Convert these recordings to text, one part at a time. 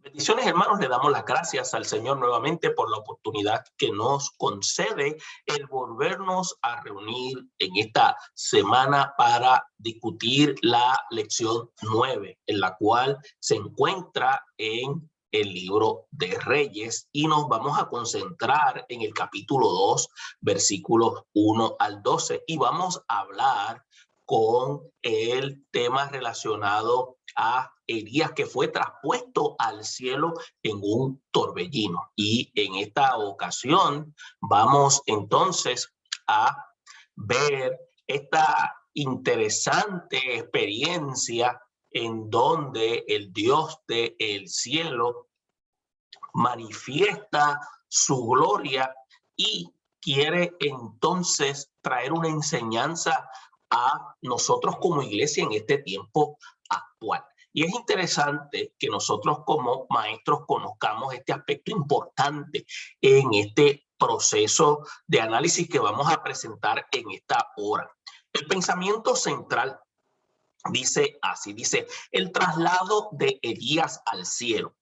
Bendiciones, hermanos, le damos las gracias al Señor nuevamente por la oportunidad que nos concede el volvernos a reunir en esta semana para discutir la lección 9, en la cual se encuentra en el libro de Reyes, y nos vamos a concentrar en el capítulo 2, versículos 1 al 12, y vamos a hablar con el tema relacionado a Elías, que fue traspuesto al cielo en un torbellino. Y en esta ocasión vamos entonces a ver esta interesante experiencia en donde el Dios del cielo manifiesta su gloria y quiere entonces traer una enseñanza a nosotros como iglesia en este tiempo actual. Y es interesante que nosotros como maestros conozcamos este aspecto importante en este proceso de análisis que vamos a presentar en esta hora. El pensamiento central dice así, dice: el traslado de Elías al cielo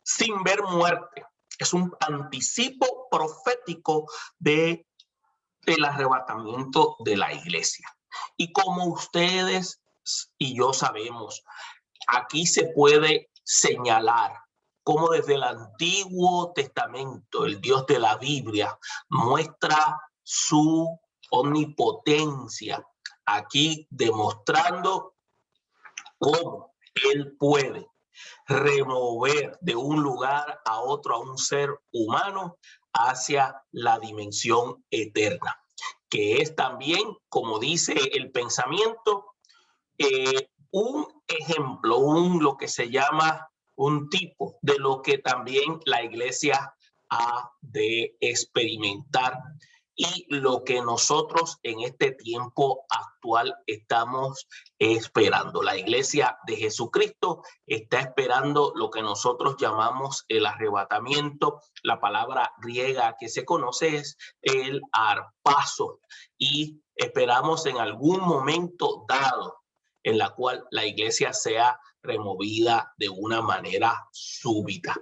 sin ver muerte es un anticipo profético del arrebatamiento de la iglesia. Y como ustedes y yo sabemos, aquí se puede señalar cómo desde el Antiguo Testamento el Dios de la Biblia muestra su omnipotencia, aquí demostrando cómo él puede remover de un lugar a otro a un ser humano hacia la dimensión eterna, que es también, como dice el pensamiento, un ejemplo, lo que se llama un tipo de lo que también la iglesia ha de experimentar y lo que nosotros en este tiempo actual estamos esperando. La iglesia de Jesucristo está esperando lo que nosotros llamamos el arrebatamiento. La palabra griega que se conoce es el harpazo, y esperamos en algún momento dado en la cual la iglesia sea removida de una manera súbita.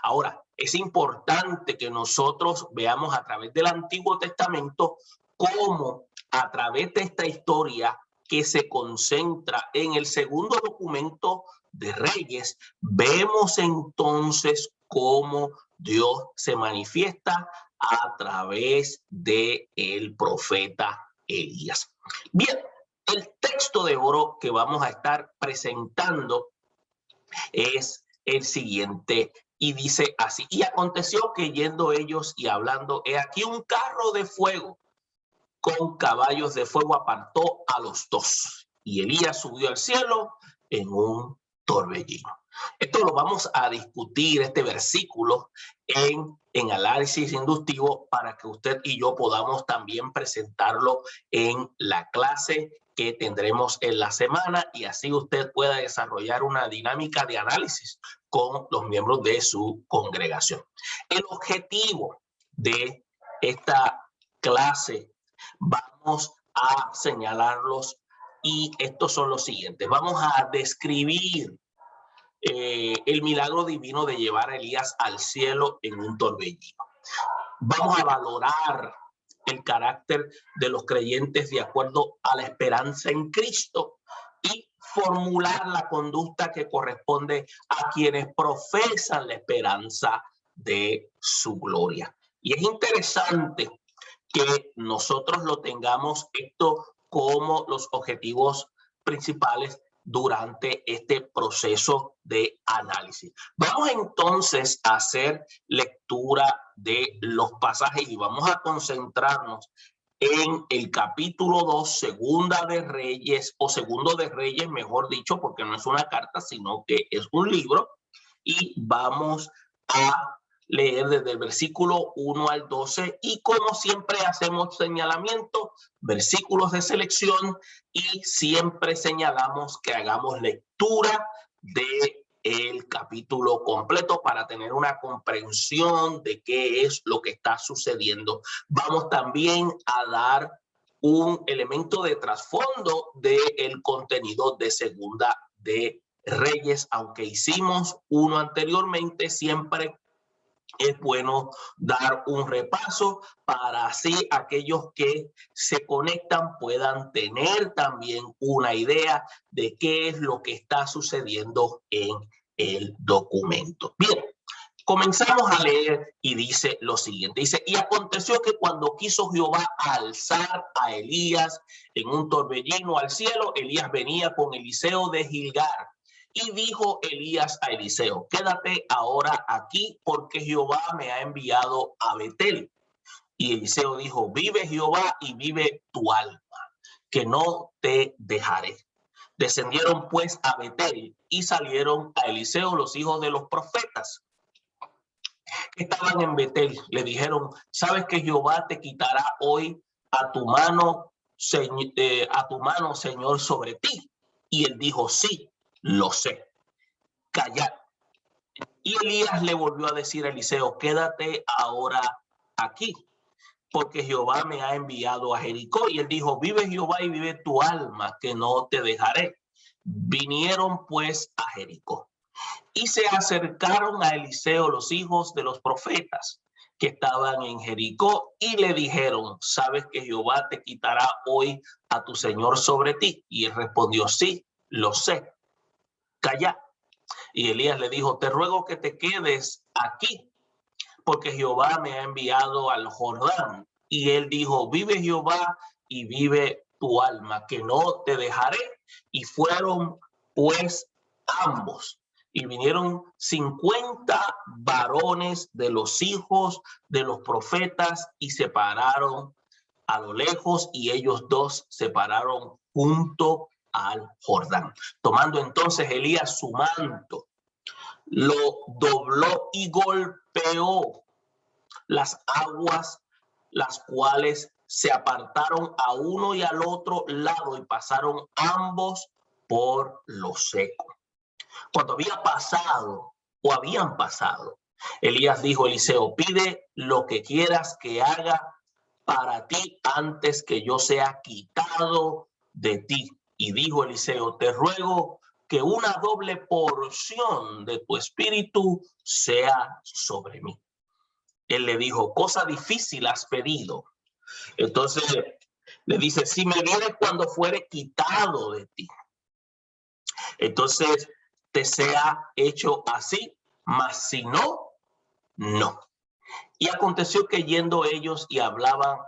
Ahora, es importante que nosotros veamos a través del Antiguo Testamento cómo a través de esta historia que se concentra en el segundo documento de Reyes, vemos entonces cómo Dios se manifiesta a través de el profeta Elías. Bien, el texto de oro que vamos a estar presentando es el siguiente y dice así: y aconteció que yendo ellos y hablando, he aquí un carro de fuego con caballos de fuego apartó a los dos, y Elías subió al cielo en un torbellino. Esto lo vamos a discutir, este versículo, en análisis inductivo, para que usted y yo podamos también presentarlo en la clase que tendremos en la semana, y así usted pueda desarrollar una dinámica de análisis con los miembros de su congregación. El objetivo de esta clase, vamos a señalarlos, y estos son los siguientes. Vamos a describir el milagro divino de llevar a Elías al cielo en un torbellino. Vamos a valorar el carácter de los creyentes de acuerdo a la esperanza en Cristo y formular la conducta que corresponde a quienes profesan la esperanza de su gloria. Y es interesante que nosotros lo tengamos esto como los objetivos principales durante este proceso de análisis. Vamos entonces a hacer lectura de los pasajes y vamos a concentrarnos en el capítulo 2, segunda de Reyes, o segundo de Reyes, mejor dicho, porque no es una carta, sino que es un libro, y vamos a leer desde el versículo 1 al 12, y como siempre hacemos señalamiento, versículos de selección, y siempre señalamos que hagamos lectura de el capítulo completo para tener una comprensión de qué es lo que está sucediendo. Vamos también a dar un elemento de trasfondo del contenido de segunda de Reyes, aunque hicimos uno anteriormente, siempre es bueno dar un repaso para así aquellos que se conectan puedan tener también una idea de qué es lo que está sucediendo en el documento. Bien, comenzamos a leer y dice lo siguiente. Dice, y aconteció que cuando quiso Jehová alzar a Elías en un torbellino al cielo, Elías venía con Eliseo de Gilgal. Y dijo Elías a Eliseo, quédate ahora aquí porque Jehová me ha enviado a Betel. Y Eliseo dijo, vive Jehová y vive tu alma, que no te dejaré. Descendieron pues a Betel y salieron a Eliseo los hijos de los profetas que estaban en Betel. Le dijeron, sabes que Jehová te quitará hoy a tu mano, Señor, sobre ti. Y él dijo, sí, lo sé. Callad. Y Elías le volvió a decir a Eliseo, quédate ahora aquí, porque Jehová me ha enviado a Jericó. Y él dijo, vive Jehová y vive tu alma, que no te dejaré. Vinieron pues a Jericó. Y se acercaron a Eliseo los hijos de los profetas que estaban en Jericó y le dijeron, ¿sabes que Jehová te quitará hoy a tu señor sobre ti? Y él respondió, sí, lo sé. Calla. Y Elías le dijo, te ruego que te quedes aquí, porque Jehová me ha enviado al Jordán. Y él dijo, vive Jehová y vive tu alma, que no te dejaré. Y fueron pues ambos. Y vinieron 50 varones de los hijos de los profetas y se pararon a lo lejos, y ellos dos se pararon junto al Jordán. Tomando entonces Elías su manto, lo dobló y golpeó las aguas, las cuales se apartaron a uno y al otro lado y pasaron ambos por lo seco. Cuando habían pasado, Elías dijo a Eliseo, pide lo que quieras que haga para ti antes que yo sea quitado de ti. Y dijo Eliseo, te ruego que una doble porción de tu espíritu sea sobre mí. Él le dijo, cosa difícil has pedido. Entonces le dice, si me vienes cuando fuere quitado de ti, entonces te sea hecho así, mas si no, no. Y aconteció que yendo ellos y hablaban,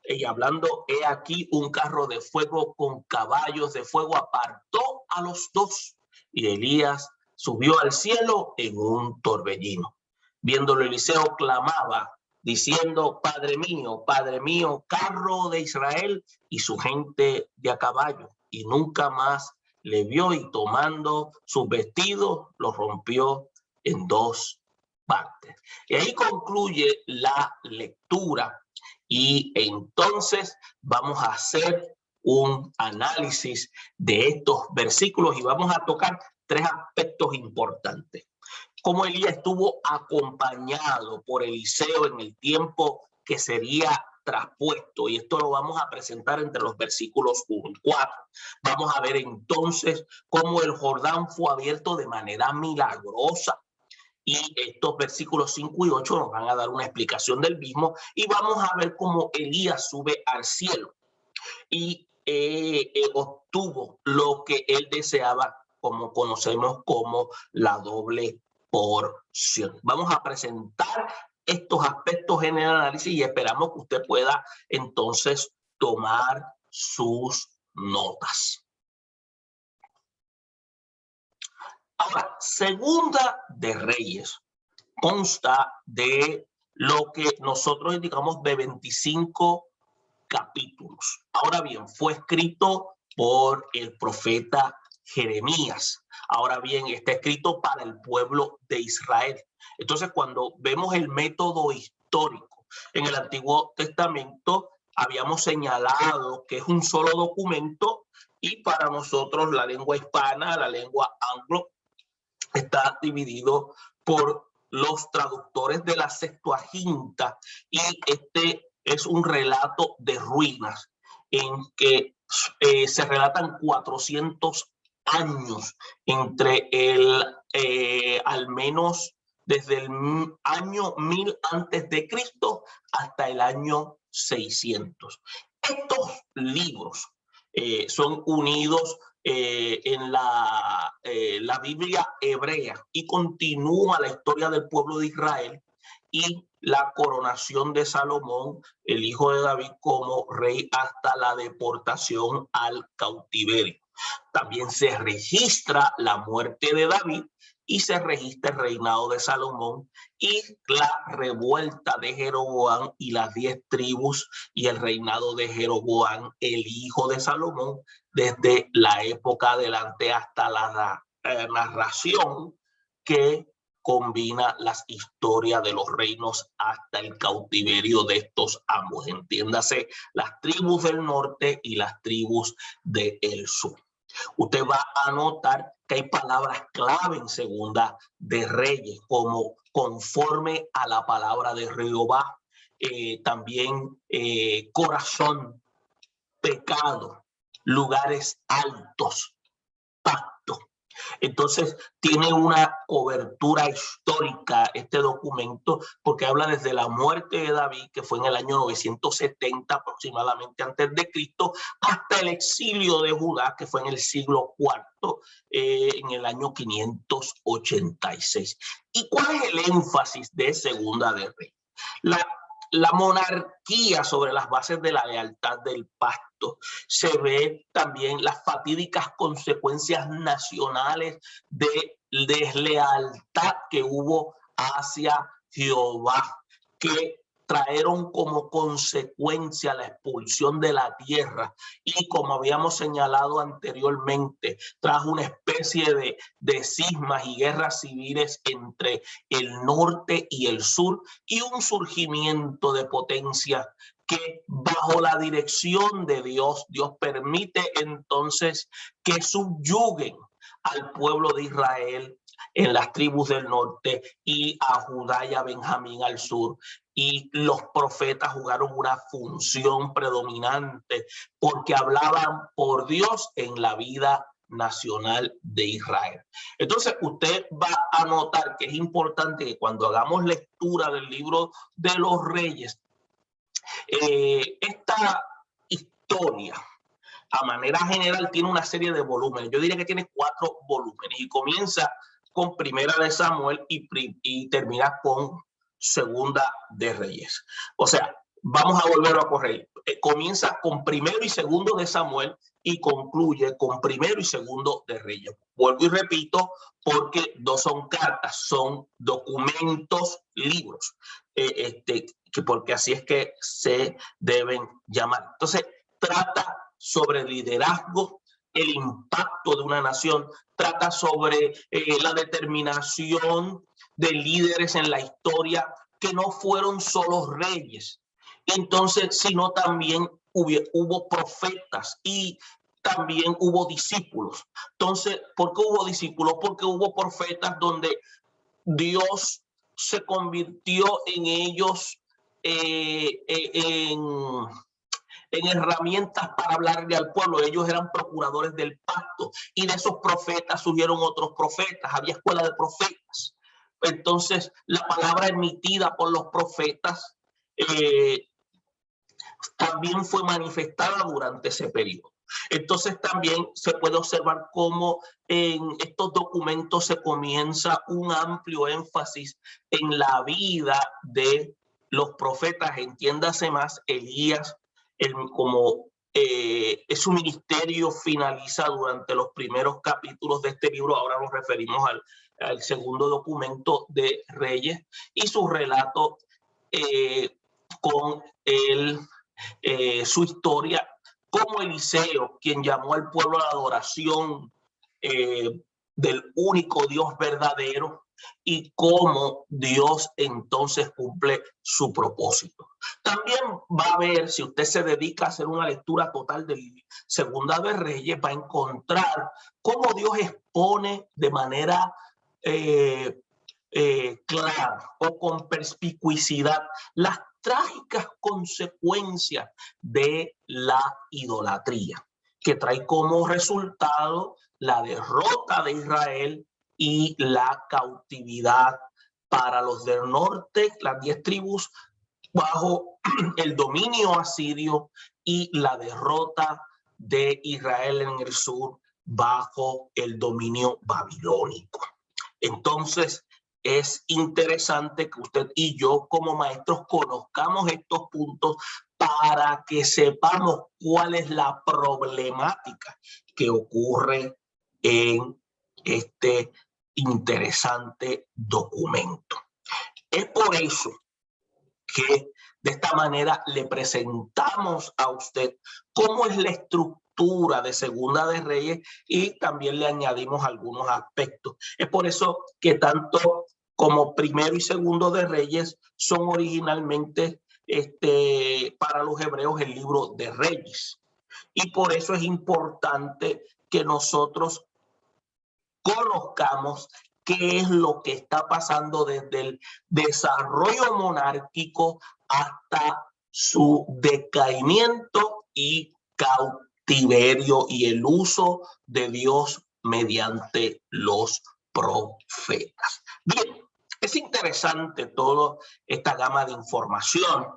y hablando, he aquí un carro de fuego con caballos de fuego apartó a los dos. Y Elías subió al cielo en un torbellino. Viéndolo Eliseo clamaba, diciendo, Padre mío, carro de Israel y su gente de a caballo. Y nunca más le vio, y tomando sus vestidos, los rompió en dos partes. Y ahí concluye la lectura. Y entonces vamos a hacer un análisis de estos versículos y vamos a tocar tres aspectos importantes. Cómo Elías estuvo acompañado por Eliseo en el tiempo que sería traspuesto, y esto lo vamos a presentar entre los versículos 1 y 4. Vamos a ver entonces cómo el Jordán fue abierto de manera milagrosa, y estos versículos 5 y 8 nos van a dar una explicación del mismo, y vamos a ver cómo Elías sube al cielo y obtuvo lo que él deseaba, como conocemos como la doble porción. Vamos a presentar estos aspectos en el análisis y esperamos que usted pueda entonces tomar sus notas. Ahora, Segunda de Reyes consta de lo que nosotros indicamos de 25 capítulos. Ahora bien, fue escrito por el profeta Jeremías. Ahora bien, está escrito para el pueblo de Israel. Entonces, cuando vemos el método histórico en el Antiguo Testamento, habíamos señalado que es un solo documento, y para nosotros la lengua hispana, la lengua anglo, está dividido por los traductores de la Septuaginta, y este es un relato de ruinas en que se relatan 400 años entre al menos desde el año 1000 antes de Cristo hasta el año 600. Estos libros son unidos en la Biblia hebrea y continúa la historia del pueblo de Israel y la coronación de Salomón, el hijo de David, como rey hasta la deportación al cautiverio. También se registra la muerte de David y se registra el reinado de Salomón y la revuelta de Jeroboam y las 10 tribus y el reinado de Jeroboam, el hijo de Salomón, desde la época adelante hasta la narración que combina las historias de los reinos hasta el cautiverio de estos ambos. Entiéndase, las tribus del norte y las tribus del sur. Usted va a notar que hay palabras clave en Segunda de Reyes, como conforme a la palabra de Jehová, también corazón, pecado, lugares altos, pacto. Entonces tiene una cobertura histórica este documento porque habla desde la muerte de David, que fue en el año 970 aproximadamente antes de Cristo, hasta el exilio de Judá, que fue en el siglo IV, en el año 586. ¿Y cuál es el énfasis de Segunda de Reyes? La monarquía sobre las bases de la lealtad del pacto. Se ve también las fatídicas consecuencias nacionales de deslealtad que hubo hacia Jehová, que trajeron como consecuencia la expulsión de la tierra y, como habíamos señalado anteriormente, trajo una especie de cismas y guerras civiles entre el norte y el sur y un surgimiento de potencias que bajo la dirección de Dios permite entonces que subyuguen al pueblo de Israel en las tribus del norte y a Judá y a Benjamín al sur. Y los profetas jugaron una función predominante porque hablaban por Dios en la vida nacional de Israel. Entonces usted va a notar que es importante que cuando hagamos lectura del libro de los Reyes, esta historia a manera general tiene una serie de volúmenes. Yo diría que tiene 4 volúmenes y comienza con Primera de Samuel y termina con Segunda de Reyes. O sea, vamos a volverlo a correr. Comienza con Primero y Segundo de Samuel y concluye con Primero y Segundo de Reyes. Vuelvo y repito, porque no son cartas, son documentos, libros, porque así es que se deben llamar. Entonces, trata sobre el liderazgo, el impacto de una nación, trata sobre la determinación de líderes en la historia que no fueron solo reyes, entonces, sino también hubo profetas y también hubo discípulos. Entonces, ¿por qué hubo discípulos? Porque hubo profetas donde Dios se convirtió en ellos en herramientas para hablarle al pueblo. Ellos eran procuradores del pacto y de esos profetas surgieron otros profetas. Había escuela de profetas. Entonces, la palabra emitida por los profetas también fue manifestada durante ese periodo. Entonces también se puede observar cómo en estos documentos se comienza un amplio énfasis en la vida de los profetas, entiéndase más Elías, como su ministerio finaliza durante los primeros capítulos de este libro. Ahora nos referimos al segundo documento de Reyes y su relato con su historia, como Eliseo, quien llamó al pueblo a la adoración del único Dios verdadero, y cómo Dios entonces cumple su propósito. También va a ver, si usted se dedica a hacer una lectura total de Segunda de Reyes, va a encontrar cómo Dios expone de manera clara o con perspicuidad las trágicas consecuencias de la idolatría, que trae como resultado la derrota de Israel y la cautividad para los del norte, las 10 tribus bajo el dominio asirio, y la derrota de Israel en el sur bajo el dominio babilónico. Entonces, es interesante que usted y yo como maestros conozcamos estos puntos para que sepamos cuál es la problemática que ocurre en este interesante documento. Es por eso que de esta manera le presentamos a usted cómo es la estructura de Segunda de Reyes y también le añadimos algunos aspectos. Es por eso que tanto como Primero y Segundo de Reyes son originalmente para los hebreos el libro de Reyes. Y por eso es importante que nosotros conozcamos qué es lo que está pasando desde el desarrollo monárquico hasta su decaimiento y cautiverio y el uso de Dios mediante los profetas. Bien, es interesante toda esta gama de información.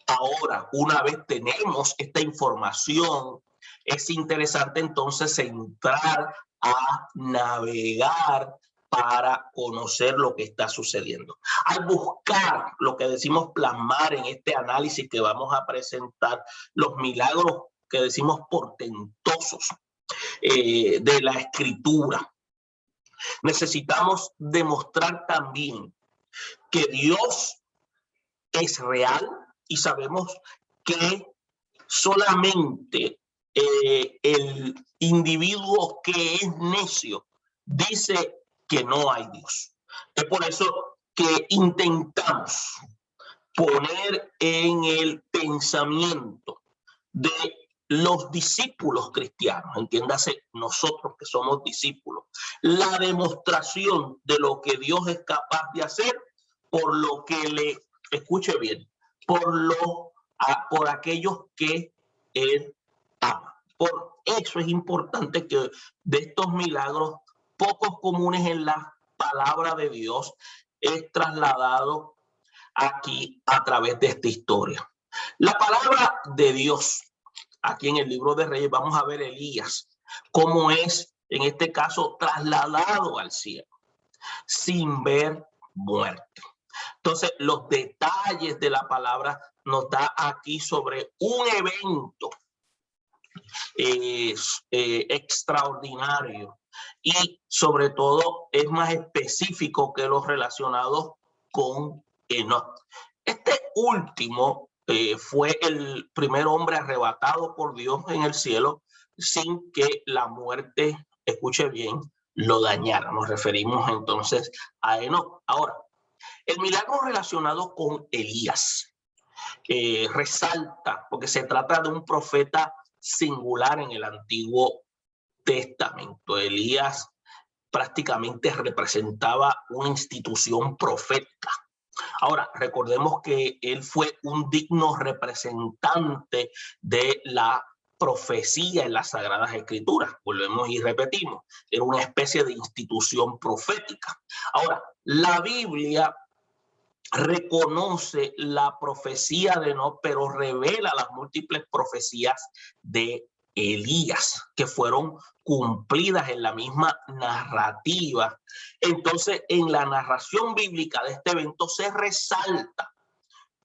Ahora, una vez tenemos esta información, es interesante entonces entrar a navegar para conocer lo que está sucediendo. Al buscar lo que decimos plasmar en este análisis que vamos a presentar, los milagros que decimos portentosos de la Escritura, necesitamos demostrar también que Dios es real y sabemos que solamente el individuo que es necio dice que no hay Dios. Es por eso que intentamos poner en el pensamiento de los discípulos cristianos, entiéndase nosotros que somos discípulos, la demostración de lo que Dios es capaz de hacer por lo que le, escuche bien, por aquellos que Él ama. Por eso es importante que de estos milagros pocos comunes en la palabra de Dios es trasladado aquí a través de esta historia. La palabra de Dios, aquí en el libro de Reyes, vamos a ver Elías, cómo es en este caso trasladado al cielo sin ver muerte. Entonces, los detalles de la palabra nos da aquí sobre un evento extraordinario y sobre todo es más específico que los relacionados con Enoc. Este último fue el primer hombre arrebatado por Dios en el cielo sin que la muerte, escuche bien, lo dañara. Nos referimos entonces a Enoc. Ahora, el milagro relacionado con Elías resalta, porque se trata de un profeta singular en el Antiguo Testamento. Elías prácticamente representaba una institución profética. Ahora, recordemos que él fue un digno representante de la profecía en las Sagradas Escrituras. Volvemos y repetimos, era una especie de institución profética. Ahora, la Biblia reconoce la profecía de Enoc, pero revela las múltiples profecías de Elías que fueron cumplidas en la misma narrativa. Entonces, en la narración bíblica de este evento se resalta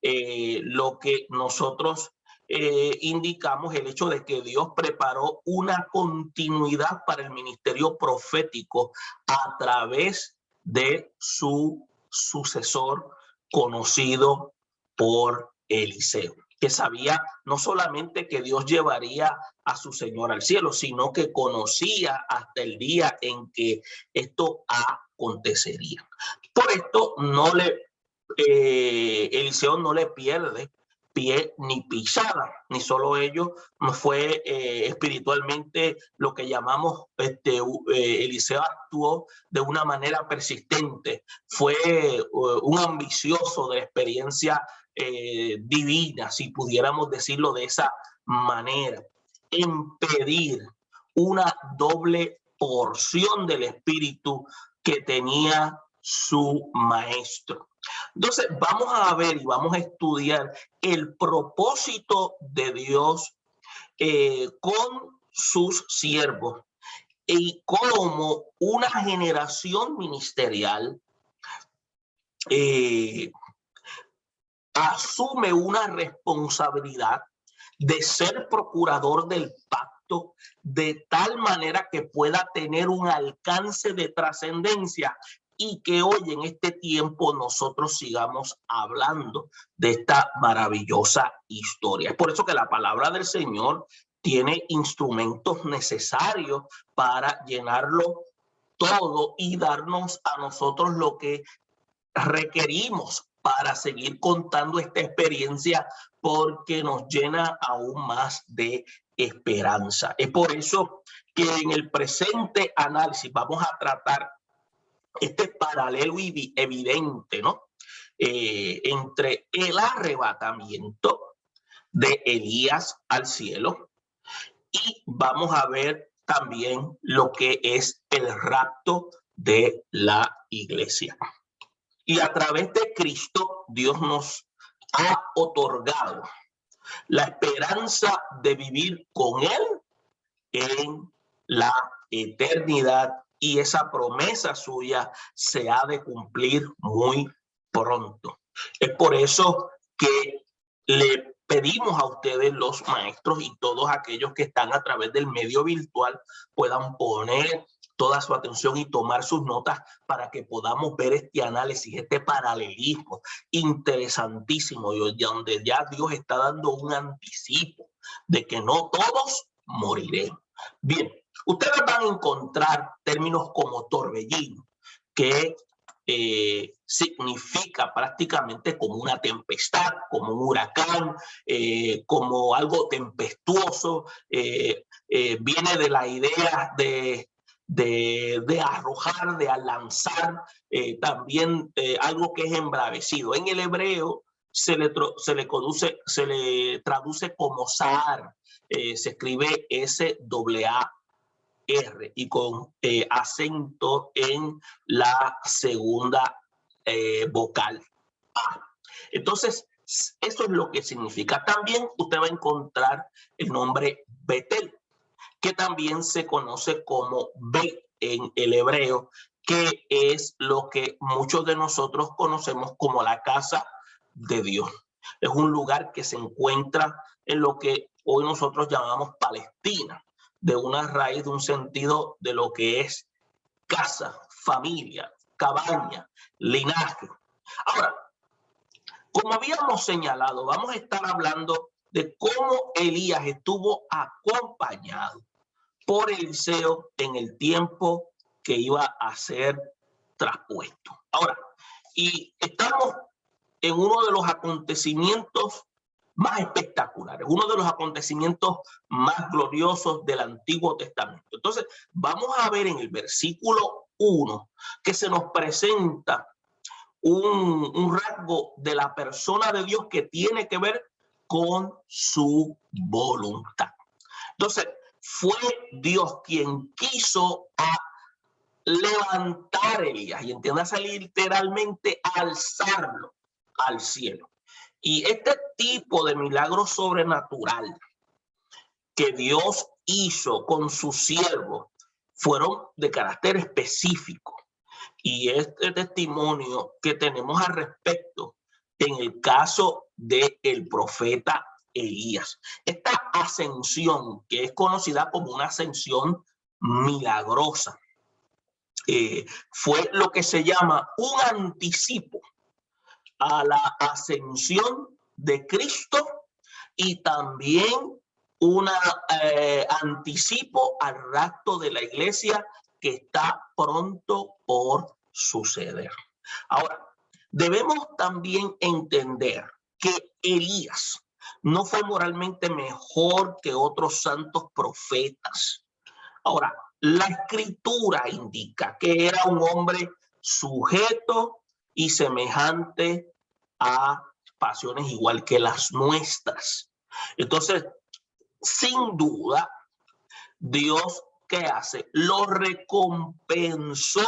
lo que nosotros indicamos, el hecho de que Dios preparó una continuidad para el ministerio profético a través de su sucesor conocido por Eliseo, que sabía no solamente que Dios llevaría a su Señor al cielo, sino que conocía hasta el día en que esto acontecería. Por esto Eliseo no le pierde pie ni pisada, ni solo ello, fue espiritualmente lo que llamamos, Eliseo actuó de una manera persistente, fue un ambicioso de experiencia divina, si pudiéramos decirlo de esa manera, en pedir una doble porción del espíritu que tenía su maestro. Entonces vamos a ver y vamos a estudiar el propósito de Dios con sus siervos y cómo una generación ministerial asume una responsabilidad de ser procurador del pacto de tal manera que pueda tener un alcance de trascendencia y que hoy en este tiempo nosotros sigamos hablando de esta maravillosa historia. Es por eso que la palabra del Señor tiene instrumentos necesarios para llenarlo todo y darnos a nosotros lo que requerimos para seguir contando esta experiencia, porque nos llena aún más de esperanza. Es por eso que en el presente análisis vamos a tratar este paralelo evidente, ¿no? Entre el arrebatamiento de Elías al cielo y vamos a ver también lo que es el rapto de la iglesia. Y a través de Cristo, Dios nos ha otorgado la esperanza de vivir con Él en la eternidad. Y esa promesa suya se ha de cumplir muy pronto. Es por eso que le pedimos a ustedes, los maestros y todos aquellos que están a través del medio virtual, puedan poner toda su atención y tomar sus notas para que podamos ver este análisis, este paralelismo interesantísimo, donde ya Dios está dando un anticipo de que no todos moriremos. Bien, ustedes van a encontrar términos como torbellino, que significa prácticamente como una tempestad, como un huracán, como algo tempestuoso, viene de la idea de arrojar, de lanzar, también algo que es embravecido. En el hebreo se le traduce como Sahar, se escribe S-A-A-R y con acento en la segunda vocal A. Entonces, eso es lo que significa. También usted va a encontrar el nombre Betel, que también se conoce como Bet en el hebreo, que es lo que muchos de nosotros conocemos como la casa de Dios. Es un lugar que se encuentra en lo que hoy nosotros llamamos Palestina, de una raíz, de un sentido de lo que es casa, familia, cabaña, linaje. Ahora, como habíamos señalado, vamos a estar hablando de cómo Elías estuvo acompañado por Eliseo en el tiempo que iba a ser traspuesto. Ahora, y estamos en uno de los acontecimientos más espectaculares, uno de los acontecimientos más gloriosos del Antiguo Testamento. Entonces, vamos a ver en el versículo 1 que se nos presenta un rasgo de la persona de Dios que tiene que ver con su voluntad. Entonces, fue Dios quien quiso levantar a Elías, y entiéndase literalmente alzarlo al cielo. Y este tipo de milagro sobrenatural que Dios hizo con su siervo fueron de carácter específico. Y este testimonio que tenemos al respecto en el caso del profeta Elías. Esta ascensión, que es conocida como una ascensión milagrosa, fue lo que se llama un anticipo a la ascensión de Cristo y también un anticipo al rapto de la iglesia que está pronto por suceder. Ahora, debemos también entender que Elías no fue moralmente mejor que otros santos profetas. Ahora, la escritura indica que era un hombre sujeto y semejante a pasiones igual que las nuestras. Entonces, sin duda, Dios ¿qué hace? Lo recompensó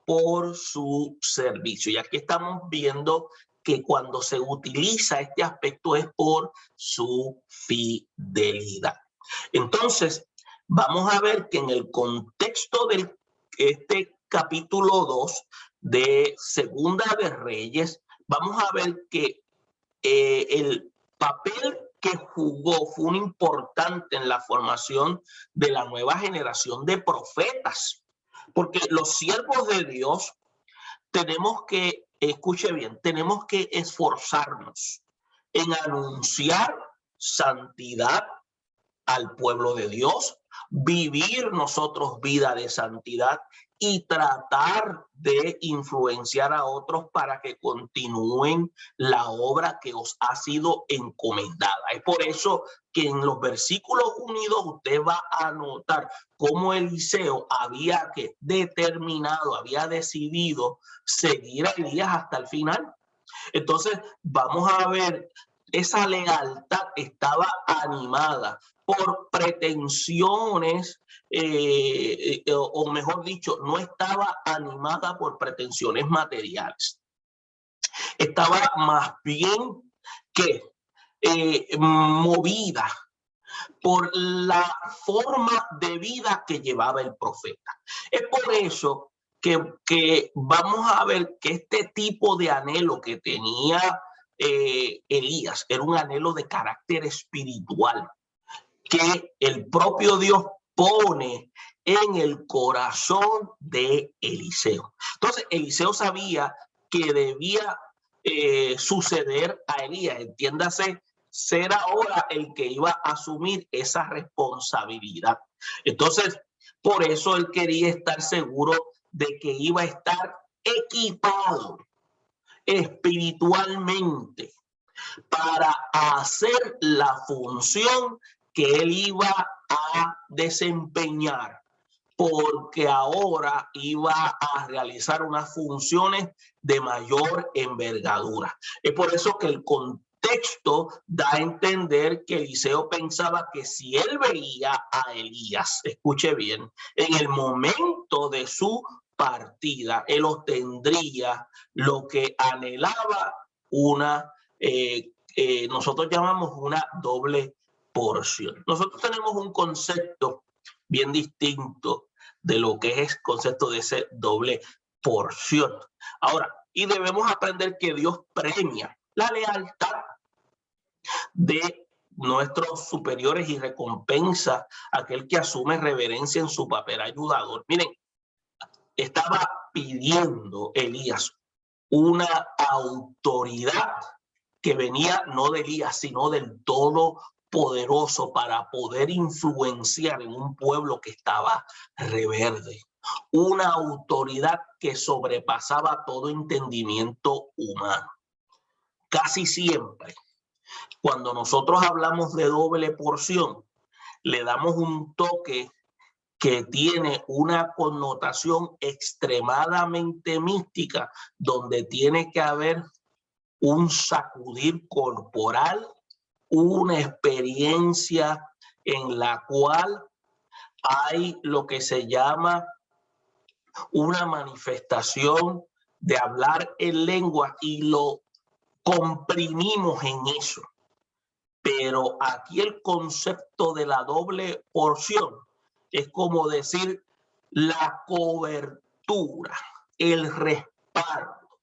por su servicio. Y aquí estamos viendo que cuando se utiliza este aspecto es por su fidelidad. Entonces, vamos a ver que en el contexto de este capítulo 2 de Segunda de Reyes, vamos a ver que el papel que jugó fue un importante en la formación de la nueva generación de profetas, porque los siervos de Dios tenemos que, escuche bien, tenemos que esforzarnos en anunciar santidad al pueblo de Dios, vivir nosotros vida de santidad y tratar de influenciar a otros para que continúen la obra que os ha sido encomendada. Es por eso que en los versículos unidos usted va a notar cómo Eliseo había determinado, había decidido seguir a Elías hasta el final. Entonces vamos a ver, esa lealtad estaba animada por pretensiones, o mejor dicho, no estaba animada por pretensiones materiales. Estaba más bien que movida por la forma de vida que llevaba el profeta. Es por eso que vamos a ver que este tipo de anhelo que tenía Elías era un anhelo de carácter espiritual que el propio Dios pone en el corazón de Eliseo. Entonces, Eliseo sabía que debía suceder a Elías, entiéndase, ser ahora el que iba a asumir esa responsabilidad. Entonces, por eso él quería estar seguro de que iba a estar equipado espiritualmente para hacer la función que él iba a desempeñar, porque ahora iba a realizar unas funciones de mayor envergadura. Es por eso que el contexto da a entender que Eliseo pensaba que si él veía a Elías, escuche bien, en el momento de su partida, él obtendría lo que anhelaba, una nosotros llamamos una doble porción. Nosotros tenemos un concepto bien distinto de lo que es el concepto de ese doble porción. Ahora, y debemos aprender que Dios premia la lealtad de nuestros superiores y recompensa a aquel que asume reverencia en su papel ayudador. Miren, estaba pidiendo Elías una autoridad que venía no de Elías, sino del Todopoderoso para poder influenciar en un pueblo que estaba rebelde. Una autoridad que sobrepasaba todo entendimiento humano. Casi siempre, cuando nosotros hablamos de doble porción, le damos un toque que tiene una connotación extremadamente mística, donde tiene que haber un sacudir corporal, una experiencia en la cual hay lo que se llama una manifestación de hablar en lengua y lo comprimimos en eso. Pero aquí el concepto de la doble porción es como decir la cobertura, el respaldo,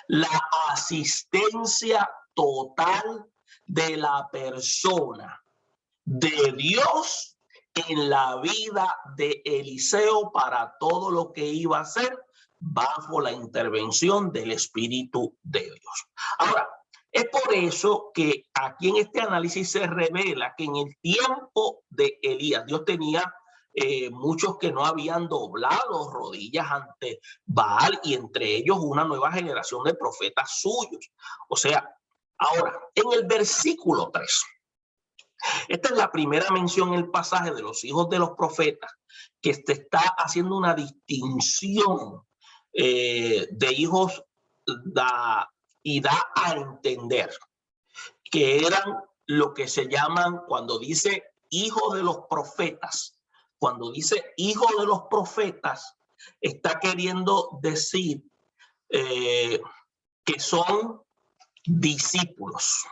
la asistencia total de la persona de Dios en la vida de Eliseo para todo lo que iba a hacer bajo la intervención del Espíritu de Dios. Ahora, es por eso que aquí en este análisis se revela que en el tiempo de Elías, Dios tenía muchos que no habían doblado rodillas ante Baal, y entre ellos una nueva generación de profetas suyos. O sea, ahora, en el versículo 3, esta es la primera mención en el pasaje de los hijos de los profetas, que te está haciendo una distinción de hijos y da a entender que eran lo que se llaman, cuando dice hijos de los profetas, cuando dice hijo de los profetas, está queriendo decir que son discípulos.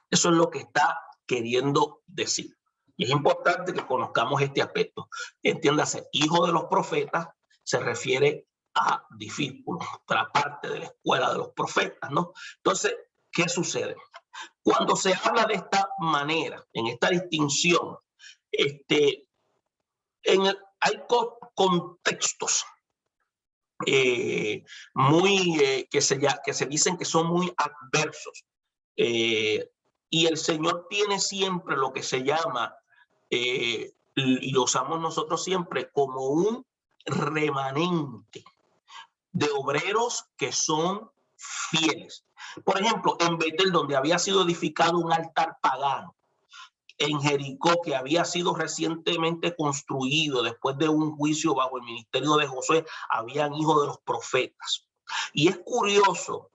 Eso es lo que está queriendo decir. Y es importante que conozcamos este aspecto. Entiéndase, hijo de los profetas se refiere a discípulos, otra parte de la escuela de los profetas, ¿no? Entonces, ¿qué sucede? Cuando se habla de esta manera, en esta distinción, hay contextos que se dicen que son muy adversos. Y el Señor tiene siempre lo que se llama, y lo usamos nosotros siempre, como un remanente de obreros que son fieles. Por ejemplo, en Betel, donde había sido edificado un altar pagano, en Jericó, que había sido recientemente construido después de un juicio bajo el ministerio de Josué, habían hijos de los profetas. Y es curioso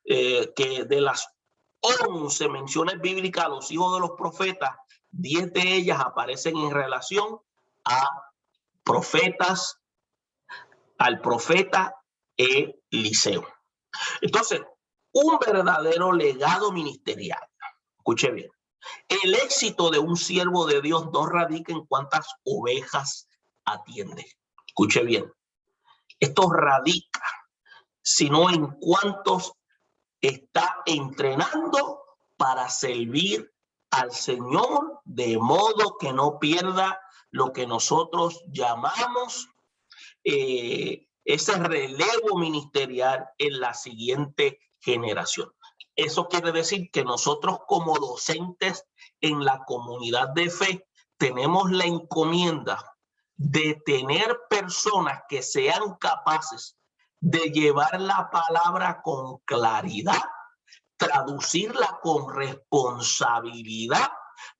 que de las 11 menciones bíblicas a los hijos de los profetas, 10 de ellas aparecen en relación a profetas, al profeta Eliseo. Entonces, un verdadero legado ministerial. Escuche bien. El éxito de un siervo de Dios no radica en cuántas ovejas atiende. Escuche bien. Esto radica, sino en cuántos está entrenando para servir al Señor, de modo que no pierda lo que nosotros llamamos ese relevo ministerial en la siguiente generación. Eso quiere decir que nosotros, como docentes en la comunidad de fe, tenemos la encomienda de tener personas que sean capaces de llevar la palabra con claridad, traducirla con responsabilidad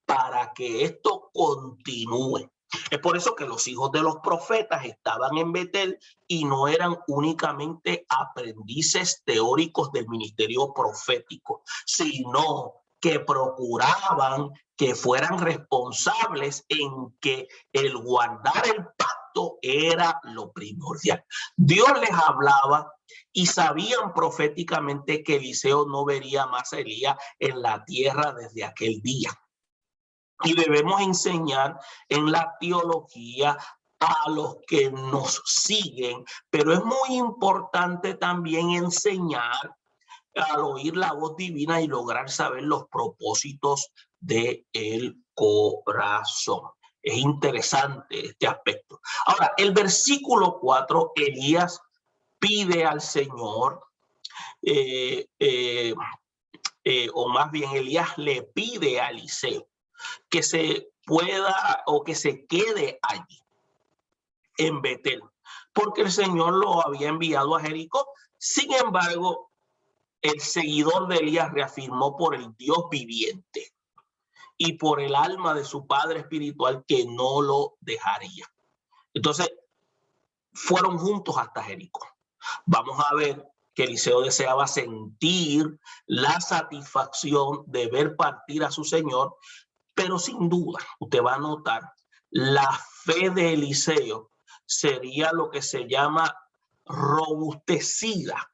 para que esto continúe. Es por eso que los hijos de los profetas estaban en Betel y no eran únicamente aprendices teóricos del ministerio profético, sino que procuraban que fueran responsables en que el guardar el pacto era lo primordial. Dios les hablaba y sabían proféticamente que Eliseo no vería más a Elías en la tierra desde aquel día. Y debemos enseñar en la teología a los que nos siguen, pero es muy importante también enseñar al oír la voz divina y lograr saber los propósitos del corazón. Es interesante este aspecto. Ahora, el versículo 4, Elías pide al Señor, o más bien Elías le pide a Eliseo que se pueda o que se quede allí en Betel, porque el Señor lo había enviado a Jericó. Sin embargo, el seguidor de Elías reafirmó por el Dios viviente y por el alma de su padre espiritual que no lo dejaría. Entonces, fueron juntos hasta Jericó. Vamos a ver que Eliseo deseaba sentir la satisfacción de ver partir a su Señor, pero sin duda, usted va a notar, la fe de Eliseo sería lo que se llama robustecida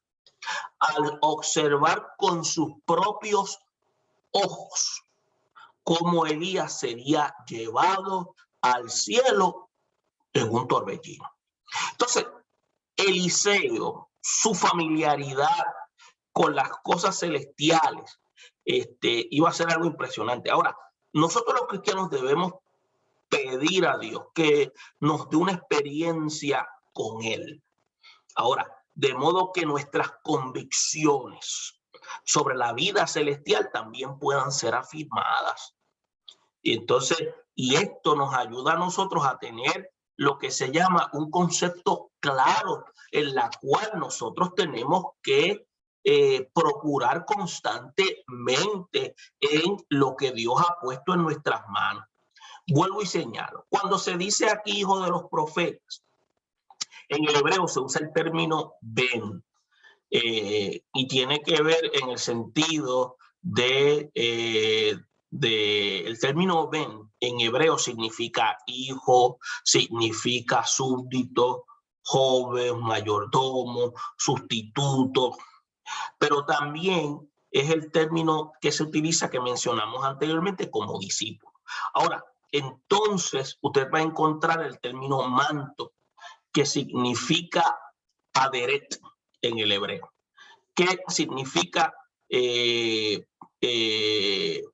al observar con sus propios ojos cómo Elías sería llevado al cielo en un torbellino. Entonces, Eliseo, su familiaridad con las cosas celestiales, iba a ser algo impresionante. Ahora, nosotros los cristianos debemos pedir a Dios que nos dé una experiencia con Él. Ahora, de modo que nuestras convicciones sobre la vida celestial también puedan ser afirmadas. Y entonces, y esto nos ayuda a nosotros a tener lo que se llama un concepto claro en la cual nosotros tenemos que procurar constantemente en lo que Dios ha puesto en nuestras manos. Vuelvo y señalo, cuando se dice aquí hijo de los profetas, en el hebreo se usa el término ben, y tiene que ver en el sentido de el término ben en hebreo significa hijo, significa súbdito, joven, mayordomo, sustituto, pero también es el término que se utiliza, que mencionamos anteriormente, como discípulo. Ahora, entonces usted va a encontrar el término manto, que significa aderet en el hebreo, que significa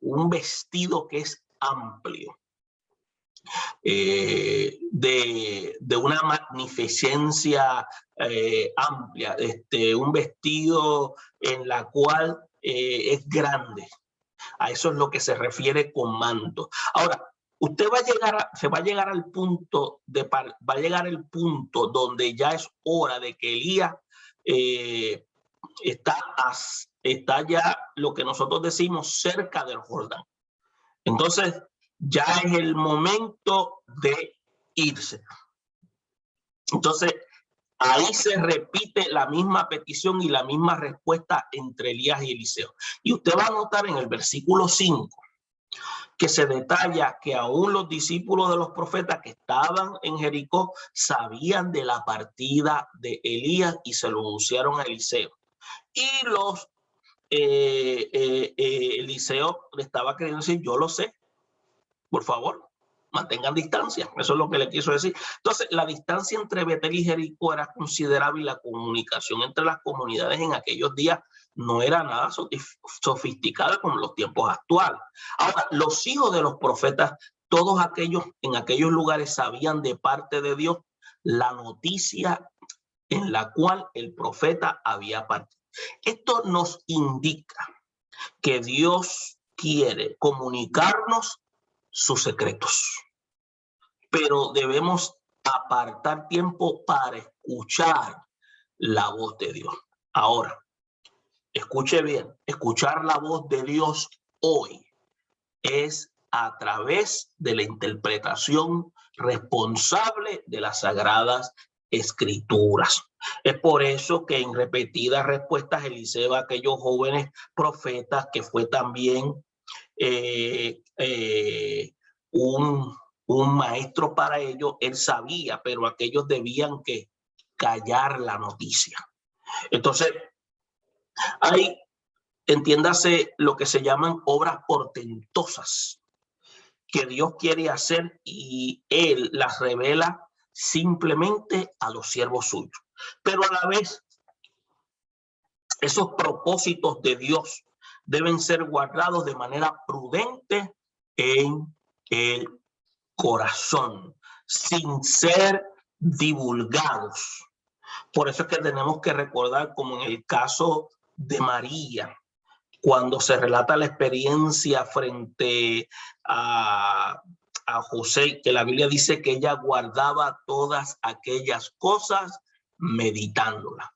un vestido que es amplio, de una magnificencia amplia, un vestido en la cual es grande. A eso es lo que se refiere con manto. Ahora, usted se va a llegar al punto va a llegar el punto donde ya es hora de que Elías está ya lo que nosotros decimos cerca del Jordán. Entonces, ya es el momento de irse. Entonces, ahí se repite la misma petición y la misma respuesta entre Elías y Eliseo. Y usted va a notar en el versículo 5 que se detalla que aún los discípulos de los profetas que estaban en Jericó sabían de la partida de Elías y se lo anunciaron a Eliseo. Y Eliseo le estaba queriendo decir, yo lo sé, por favor, mantengan distancia. Eso es lo que le quiso decir. Entonces, la distancia entre Betel y Jericó era considerable y la comunicación entre las comunidades en aquellos días no era nada sofisticada como en los tiempos actuales. Ahora, los hijos de los profetas, todos aquellos en aquellos lugares sabían de parte de Dios la noticia en la cual el profeta había partido. Esto nos indica que Dios quiere comunicarnos sus secretos, pero debemos apartar tiempo para escuchar la voz de Dios. Ahora, escuche bien, escuchar la voz de Dios hoy es a través de la interpretación responsable de las Sagradas Escrituras. Es por eso que en repetidas respuestas Eliseo a aquellos jóvenes profetas, que fue también un maestro para ellos, él sabía, pero aquellos debían que callar la noticia. Entonces, hay, entiéndase, lo que se llaman obras portentosas que Dios quiere hacer y Él las revela simplemente a los siervos suyos. Pero a la vez, esos propósitos de Dios deben ser guardados de manera prudente en el corazón, sin ser divulgados. Por eso es que tenemos que recordar, como en el caso de María, cuando se relata la experiencia frente a José, que la Biblia dice que ella guardaba todas aquellas cosas meditándolas.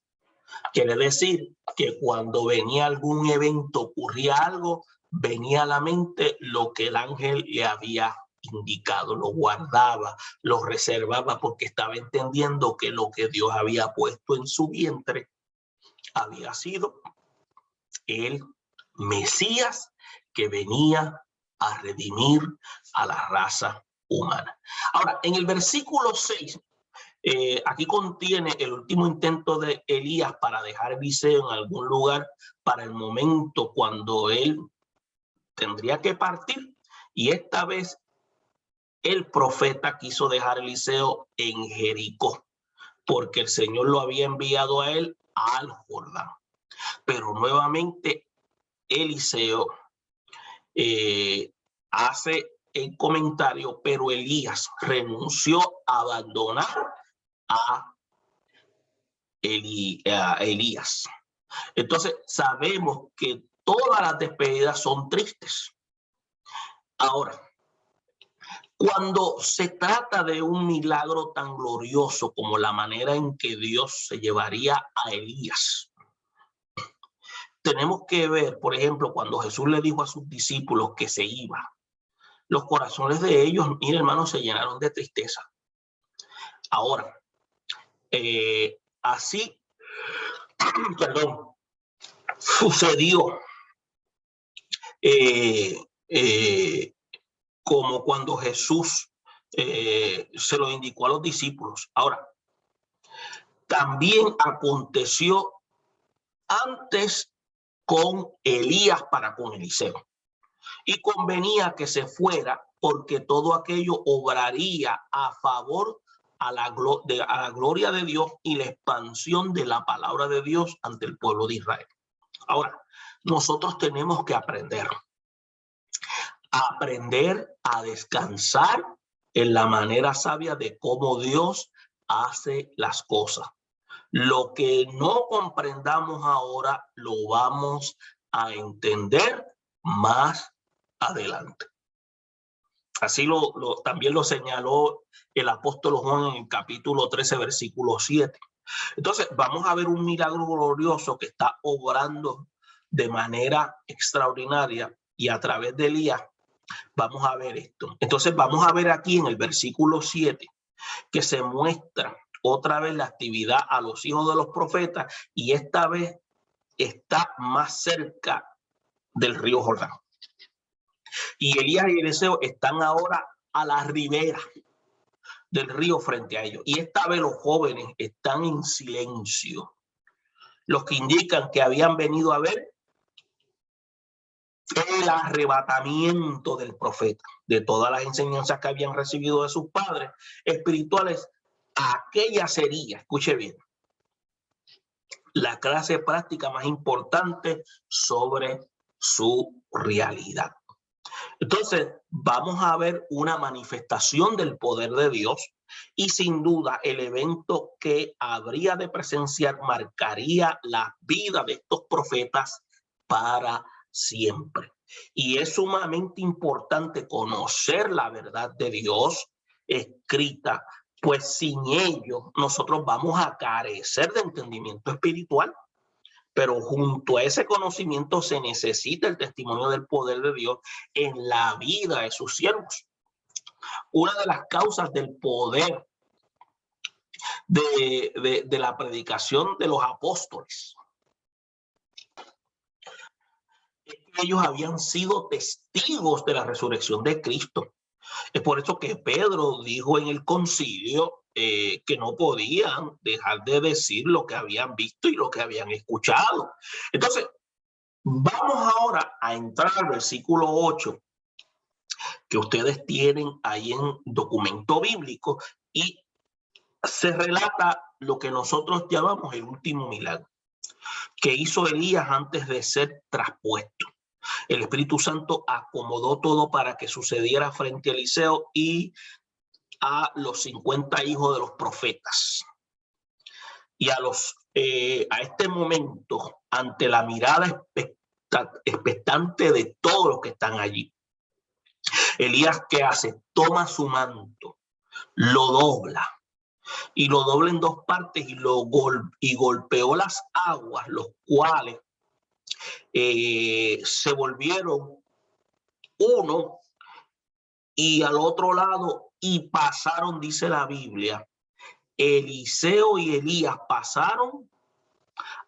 Quiere decir que cuando venía algún evento, ocurría algo, venía a la mente lo que el ángel le había indicado, lo guardaba, lo reservaba, porque estaba entendiendo que lo que Dios había puesto en su vientre había sido el Mesías que venía a redimir a la raza humana. Ahora, en el versículo 6, aquí contiene el último intento de Elías para dejar Eliseo en algún lugar para el momento cuando él tendría que partir. Y esta vez el profeta quiso dejar a Eliseo en Jericó, porque el Señor lo había enviado a él al Jordán. Pero nuevamente Eliseo hace el comentario, pero Elías renunció a abandonar a Elías. Entonces sabemos que todas las despedidas son tristes. Ahora, cuando se trata de un milagro tan glorioso como la manera en que Dios se llevaría a Elías, tenemos que ver, por ejemplo, cuando Jesús le dijo a sus discípulos que se iba, los corazones de ellos, mire, hermanos, se llenaron de tristeza. Ahora, así, perdón, sucedió como cuando Jesús se lo indicó a los discípulos. Ahora, también aconteció antes con Elías para con Eliseo. Y convenía que se fuera porque todo aquello obraría a favor a la gloria de Dios y la expansión de la palabra de Dios ante el pueblo de Israel. Ahora, nosotros tenemos que aprender a descansar en la manera sabia de cómo Dios hace las cosas. Lo que no comprendamos ahora lo vamos a entender más adelante. Así también lo señaló el apóstol Juan en el capítulo 13, versículo 7. Entonces, vamos a ver un milagro glorioso que está obrando de manera extraordinaria y a través de Elías vamos a ver esto. Entonces, vamos a ver aquí en el versículo 7 que se muestra otra vez la actividad a los hijos de los profetas y esta vez está más cerca del río Jordán. Y Elías y Eliseo están ahora a la ribera del río frente a ellos. Y esta vez los jóvenes están en silencio, los que indican que habían venido a ver el arrebatamiento del profeta, de todas las enseñanzas que habían recibido de sus padres espirituales. Aquella sería, escuche bien, la clase práctica más importante sobre su realidad. Entonces, vamos a ver una manifestación del poder de Dios y sin duda el evento que habría de presenciar marcaría la vida de estos profetas para siempre. Y es sumamente importante conocer la verdad de Dios escrita, pues sin ello nosotros vamos a carecer de entendimiento espiritual. Pero junto a ese conocimiento se necesita el testimonio del poder de Dios en la vida de sus siervos. Una de las causas del poder de la predicación de los apóstoles es que ellos habían sido testigos de la resurrección de Cristo. Es por eso que Pedro dijo en el concilio que no podían dejar de decir lo que habían visto y lo que habían escuchado. Entonces, vamos ahora a entrar al versículo 8 que ustedes tienen ahí en documento bíblico y se relata lo que nosotros llamamos el último milagro que hizo Elías antes de ser traspuesto. El Espíritu Santo acomodó todo para que sucediera frente a Eliseo y a los 50 hijos de los profetas. Y a este momento, ante la mirada expectante de todos los que están allí, Elías, ¿qué hace? Toma su manto, lo dobla y lo dobla en dos partes y golpeó las aguas, los cuales se volvieron uno y al otro lado y pasaron, dice la Biblia, Eliseo y Elías pasaron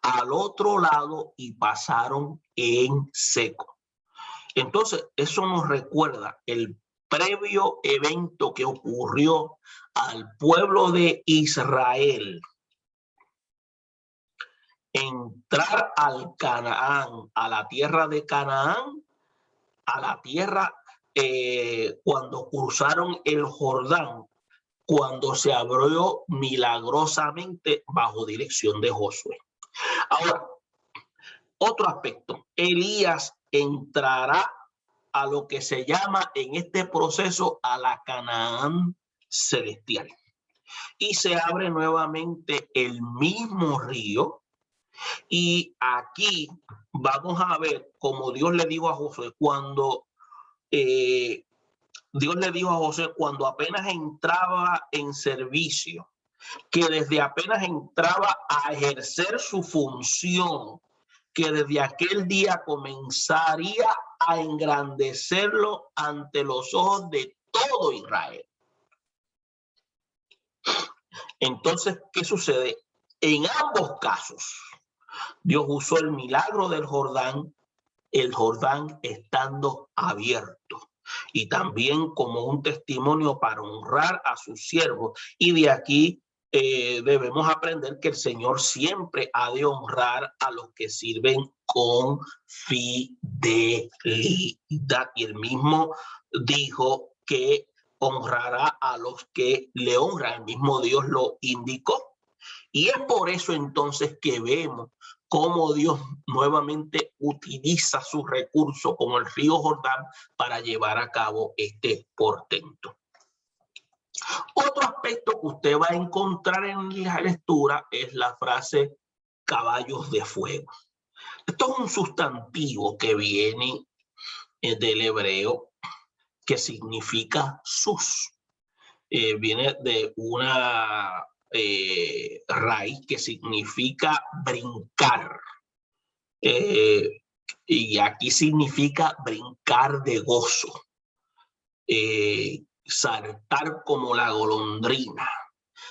al otro lado y pasaron en seco. Entonces, eso nos recuerda el previo evento que ocurrió al pueblo de Israel. Entrar al Canaán, a la tierra de Canaán, a la tierra cuando cruzaron el Jordán, cuando se abrió milagrosamente bajo dirección de Josué. Ahora, otro aspecto, Elías entrará a lo que se llama en este proceso a la Canaán celestial. Y se abre nuevamente el mismo río. Y aquí vamos a ver como Dios le dijo a Josué cuando cuando apenas entraba en servicio, que desde apenas entraba a ejercer su función, que desde aquel día comenzaría a engrandecerlo ante los ojos de todo Israel. Entonces, ¿qué sucede? En ambos casos, Dios usó el milagro del Jordán, el Jordán estando abierto. y también como un testimonio para honrar a sus siervos. Y de aquí debemos aprender que el Señor siempre ha de honrar a los que sirven con fidelidad. Y él mismo dijo que honrará a los que le honran. El mismo Dios lo indicó. Y es por eso entonces que vemos cómo Dios nuevamente utiliza sus recursos como el río Jordán para llevar a cabo este portento. Otro aspecto que usted va a encontrar en la lectura es la frase caballos de fuego. Esto es un sustantivo que viene del hebreo que significa sus. Viene de una raíz que significa brincar. Y aquí significa brincar de gozo. Saltar como la golondrina.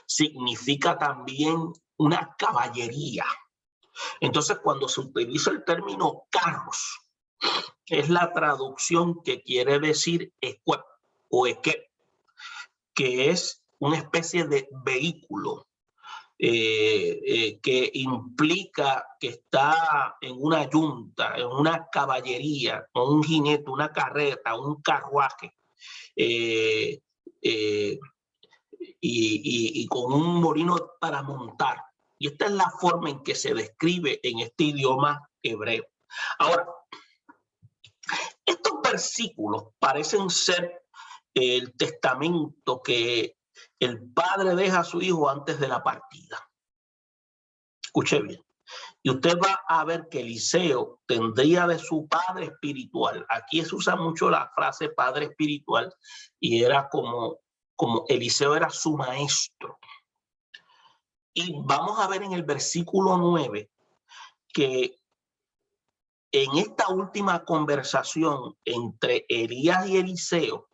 Significa también una caballería. Entonces, cuando se utiliza el término carros, es la traducción que quiere decir escuep o equep, que es una especie de vehículo que implica que está en una yunta, en una caballería, con un jinete, una carreta, un carruaje, y con un molino para montar. Y esta es la forma en que se describe en este idioma hebreo. Ahora, estos versículos parecen ser el testamento que el padre deja a su hijo antes de la partida. Escuche bien. Y usted va a ver que Eliseo tendría de su padre espiritual. Aquí se usa mucho la frase padre espiritual y era como Eliseo era su maestro. Y vamos a ver en el versículo 9 que en esta última conversación entre Elías y Eliseo,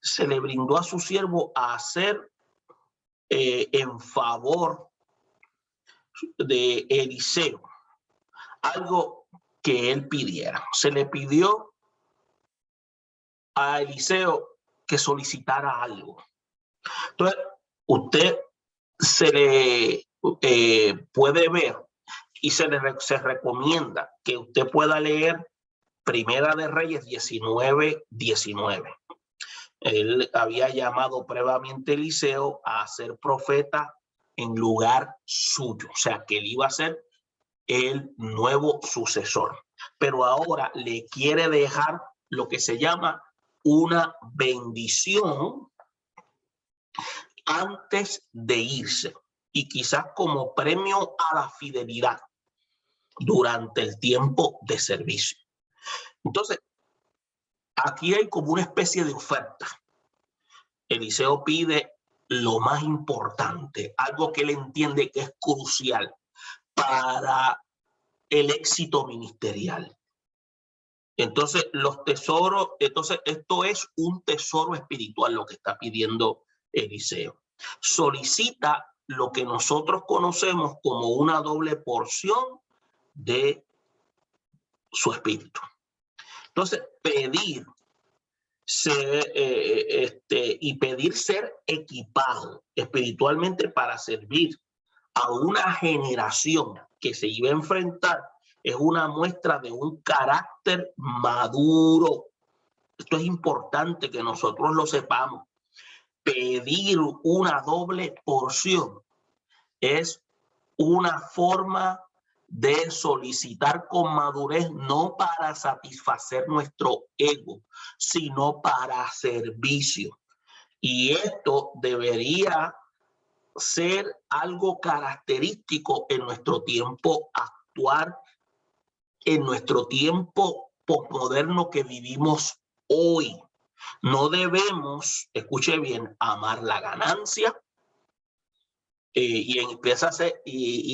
se le brindó a su siervo a hacer en favor de Eliseo algo que él pidiera. Se le pidió a Eliseo que solicitara algo. Entonces, usted se le puede ver y se recomienda que usted pueda leer Primera de Reyes 19:19. Él había llamado previamente a Eliseo a ser profeta en lugar suyo, o sea que él iba a ser el nuevo sucesor, pero ahora le quiere dejar lo que se llama una bendición antes de irse y quizás como premio a la fidelidad durante el tiempo de servicio. Entonces, aquí hay como una especie de oferta. Eliseo pide lo más importante, algo que él entiende que es crucial para el éxito ministerial. Entonces, los tesoros, esto es un tesoro espiritual lo que está pidiendo Eliseo. Solicita lo que nosotros conocemos como una doble porción de su espíritu. Entonces, pedir ser equipado espiritualmente para servir a una generación que se iba a enfrentar es una muestra de un carácter maduro. Esto es importante que nosotros lo sepamos. Pedir una doble porción es una forma de solicitar con madurez, no para satisfacer nuestro ego, sino para servicio. Y esto debería ser algo característico en nuestro tiempo actual, en nuestro tiempo posmoderno que vivimos hoy. No debemos, escuche bien, amar la ganancia y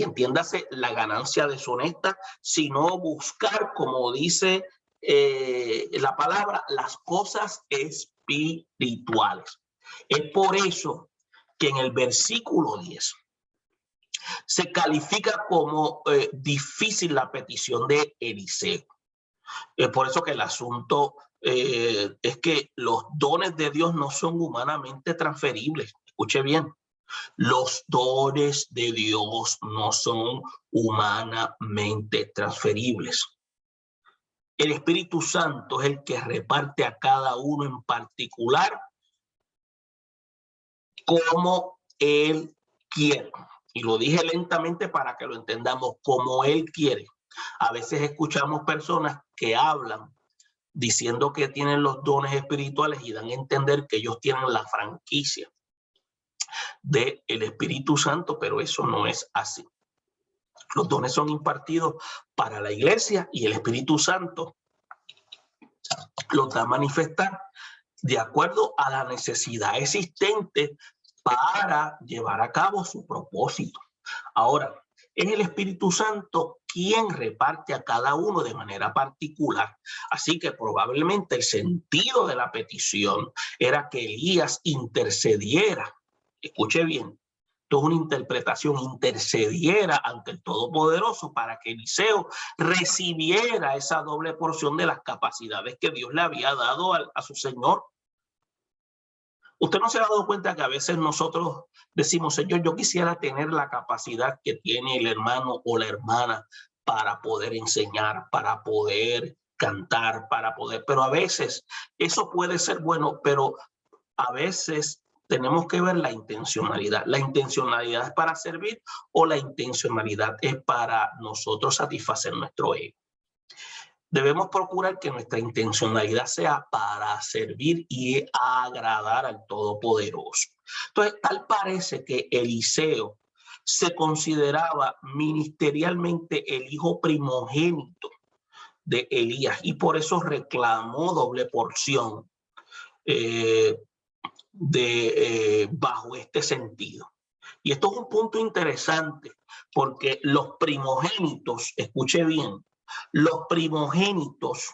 entiéndase la ganancia deshonesta, sino buscar, como dice la palabra, las cosas espirituales. Es por eso que en el versículo 10 se califica como difícil la petición de Eliseo. Es por eso que el asunto es que los dones de Dios no son humanamente transferibles. Escuche bien, los dones de Dios no son humanamente transferibles. El Espíritu Santo es el que reparte a cada uno en particular como Él quiere. Y lo dije lentamente para que lo entendamos, como Él quiere. A veces escuchamos personas que hablan diciendo que tienen los dones espirituales y dan a entender que ellos tienen la franquicia del Espíritu Santo, pero eso no es así. Los dones son impartidos para la iglesia y el Espíritu Santo los da a manifestar de acuerdo a la necesidad existente para llevar a cabo su propósito. Ahora, es el Espíritu Santo quien reparte a cada uno de manera particular. Así que probablemente el sentido de la petición era que Elías intercediera. Escuche bien, esto es una interpretación, intercediera ante el Todopoderoso para que Eliseo recibiera esa doble porción de las capacidades que Dios le había dado a su Señor. Usted no se ha dado cuenta que a veces nosotros decimos, Señor, yo quisiera tener la capacidad que tiene el hermano o la hermana para poder enseñar, para poder cantar, para poder, pero a veces eso puede ser bueno, pero a veces tenemos que ver la intencionalidad. ¿La intencionalidad es para servir o la intencionalidad es para nosotros satisfacer nuestro ego? Debemos procurar que nuestra intencionalidad sea para servir y agradar al Todopoderoso. Entonces, tal parece que Eliseo se consideraba ministerialmente el hijo primogénito de Elías y por eso reclamó doble porción bajo este sentido. Y esto es un punto interesante porque los primogénitos, escuche bien, los primogénitos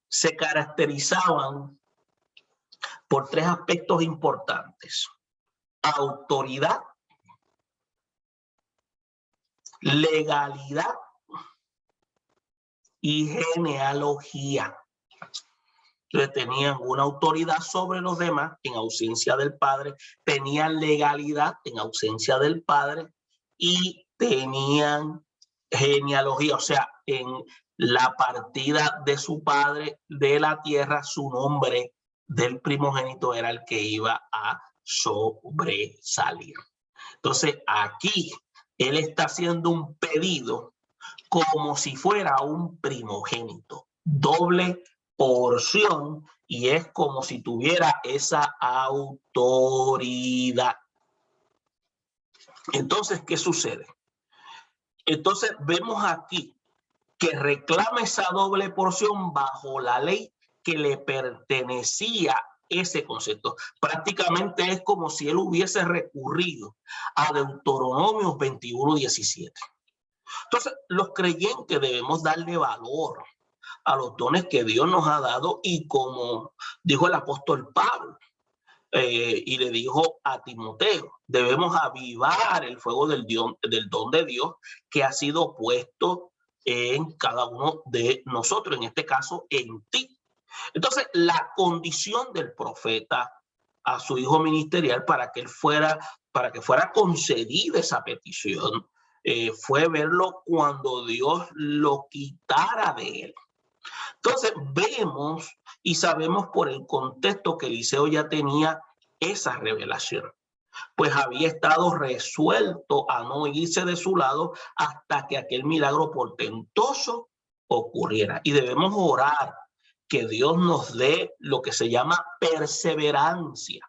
se caracterizaban por tres aspectos importantes: autoridad, legalidad y genealogía. Entonces tenían una autoridad sobre los demás en ausencia del padre, tenían legalidad en ausencia del padre y tenían genealogía, o sea, en la partida de su padre de la tierra, su nombre del primogénito era el que iba a sobresalir. Entonces aquí él está haciendo un pedido como si fuera un primogénito, doble porción, y es como si tuviera esa autoridad. Entonces, ¿qué sucede? Entonces vemos aquí que reclama esa doble porción bajo la ley que le pertenecía ese concepto. Prácticamente es como si él hubiese recurrido a Deuteronomios 21:17. Entonces, los creyentes debemos darle valor a los dones que Dios nos ha dado y como dijo el apóstol Pablo, y le dijo a Timoteo, debemos avivar el fuego del don de Dios que ha sido puesto en cada uno de nosotros, en este caso en ti. Entonces, la condición del profeta a su hijo ministerial para que fuera concedida esa petición, fue verlo cuando Dios lo quitara de él. Entonces vemos y sabemos por el contexto que Eliseo ya tenía esa revelación, pues había estado resuelto a no irse de su lado hasta que aquel milagro portentoso ocurriera. Y debemos orar que Dios nos dé lo que se llama perseverancia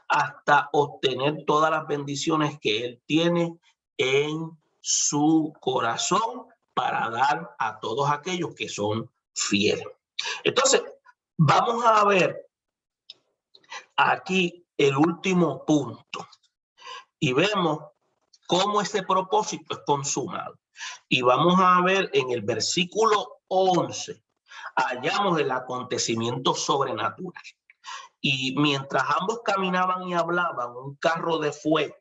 hasta obtener todas las bendiciones que Él tiene en su corazón para dar a todos aquellos que son fieles. Entonces, vamos a ver aquí el último punto y vemos cómo ese propósito es consumado. Y vamos a ver en el versículo 11, hallamos el acontecimiento sobrenatural. Y mientras ambos caminaban y hablaban, un carro de fuego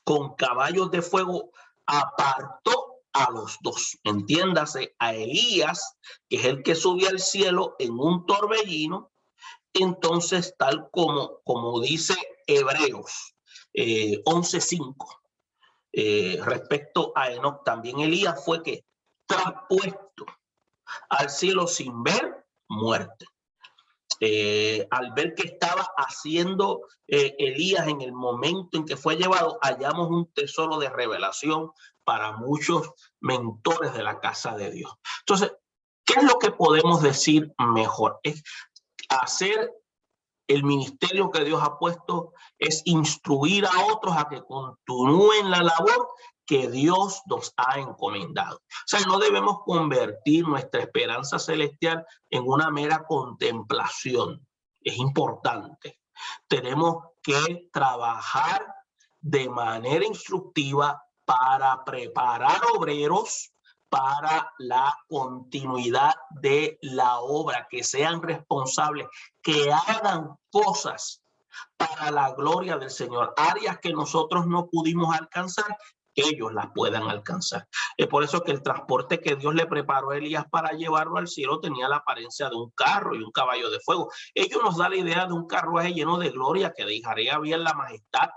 con caballos de fuego apartó a los dos. Entiéndase, a Elías, que es el que sube al cielo en un torbellino. Entonces, tal como dice Hebreos 11:5, respecto a Enoc, también Elías fue que traspuesto al cielo sin ver muerte. Al ver que estaba haciendo Elías en el momento en que fue llevado, hallamos un tesoro de revelación para muchos mentores de la casa de Dios. Entonces, ¿qué es lo que podemos decir mejor? Es hacer el ministerio que Dios ha puesto, es instruir a otros a que continúen la labor que Dios nos ha encomendado. O sea, no debemos convertir nuestra esperanza celestial en una mera contemplación. Es importante. Tenemos que trabajar de manera instructiva para preparar obreros para la continuidad de la obra, que sean responsables, que hagan cosas para la gloria del Señor. Áreas que nosotros no pudimos alcanzar, ellos las puedan alcanzar. Es por eso que el transporte que Dios le preparó a Elías para llevarlo al cielo tenía la apariencia de un carro y un caballo de fuego. Ellos nos da la idea de un carruaje lleno de gloria que dejaría bien la majestad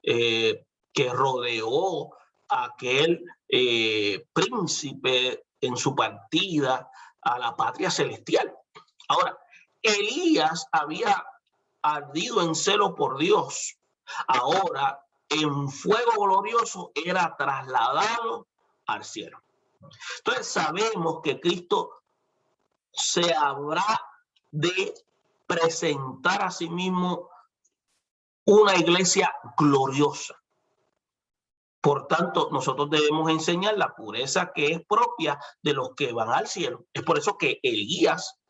que rodeó a aquel príncipe en su partida a la patria celestial. Ahora, Elías había ardido en celo por Dios. Ahora, en fuego glorioso, era trasladado al cielo. Entonces, sabemos que Cristo se habrá de presentar a sí mismo una iglesia gloriosa. Por tanto, nosotros debemos enseñar la pureza que es propia de los que van al cielo. Es por eso que Elías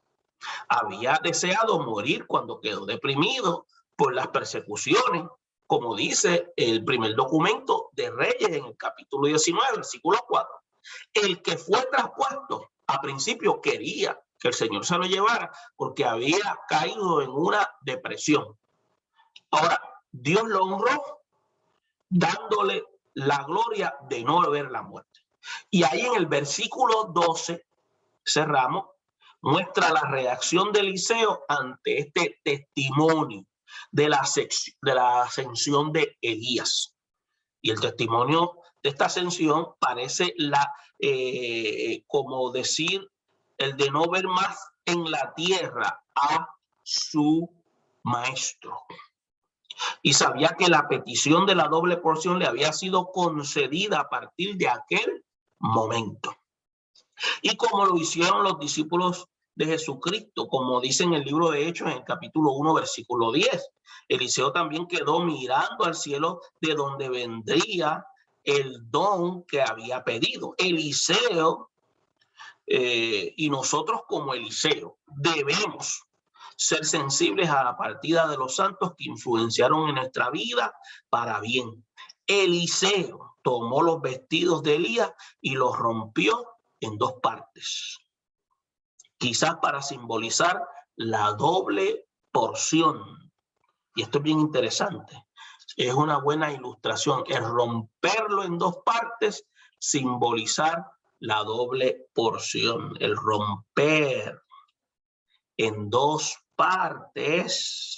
había deseado morir cuando quedó deprimido por las persecuciones, como dice el primer documento de Reyes en el capítulo 19, versículo 4. El que fue traspuesto a principio quería que el Señor se lo llevara porque había caído en una depresión. Ahora, Dios lo honró dándole la gloria de no ver la muerte. Y ahí en el versículo 12, cerramos, muestra la reacción de Eliseo ante este testimonio de la ascensión de Elías. Y el testimonio de esta ascensión parece como decir, el de no ver más en la tierra a su maestro. Y sabía que la petición de la doble porción le había sido concedida a partir de aquel momento. Y como lo hicieron los discípulos de Jesucristo, como dice en el libro de Hechos, en el capítulo 1, versículo 10. Eliseo también quedó mirando al cielo de donde vendría el don que había pedido. Eliseo y nosotros como Eliseo debemos ser sensibles a la partida de los santos que influenciaron en nuestra vida para bien. Eliseo tomó los vestidos de Elías y los rompió en dos partes, quizás para simbolizar la doble porción. Y esto es bien interesante. Es una buena ilustración. El romperlo en dos partes, simbolizar la doble porción. El romper en dos partes,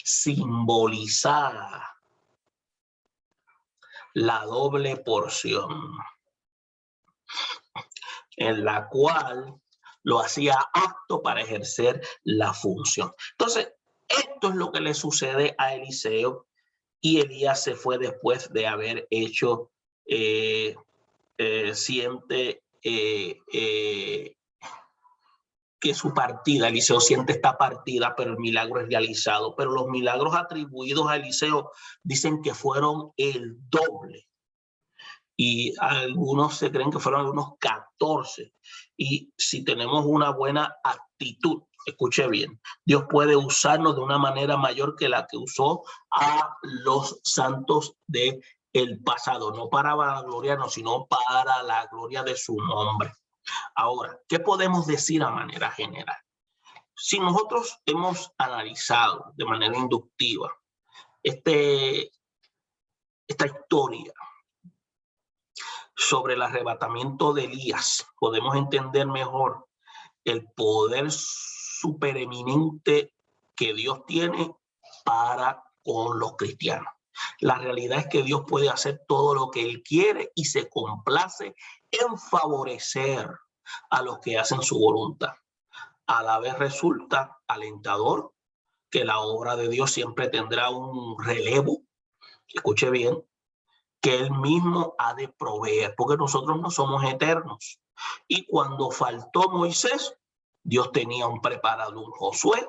simbolizar la doble porción, en la cual lo hacía apto para ejercer la función. Entonces, esto es lo que le sucede a Eliseo, y Elías se fue después de haber hecho, siente que su partida, Eliseo siente esta partida, pero el milagro es realizado. Pero los milagros atribuidos a Eliseo dicen que fueron el doble. Y algunos se creen que fueron unos 14. Y si tenemos una buena actitud, escuche bien, Dios puede usarnos de una manera mayor que la que usó a los santos del pasado, no para vanagloriarnos, sino para la gloria de su nombre. Ahora, ¿qué podemos decir a manera general? Si nosotros hemos analizado de manera inductiva esta historia, sobre el arrebatamiento de Elías, podemos entender mejor el poder supereminente que Dios tiene para con los cristianos. La realidad es que Dios puede hacer todo lo que Él quiere y se complace en favorecer a los que hacen su voluntad. A la vez resulta alentador que la obra de Dios siempre tendrá un relevo, escuche bien, que Él mismo ha de proveer, porque nosotros no somos eternos. Y cuando faltó Moisés, Dios tenía un preparado un Josué.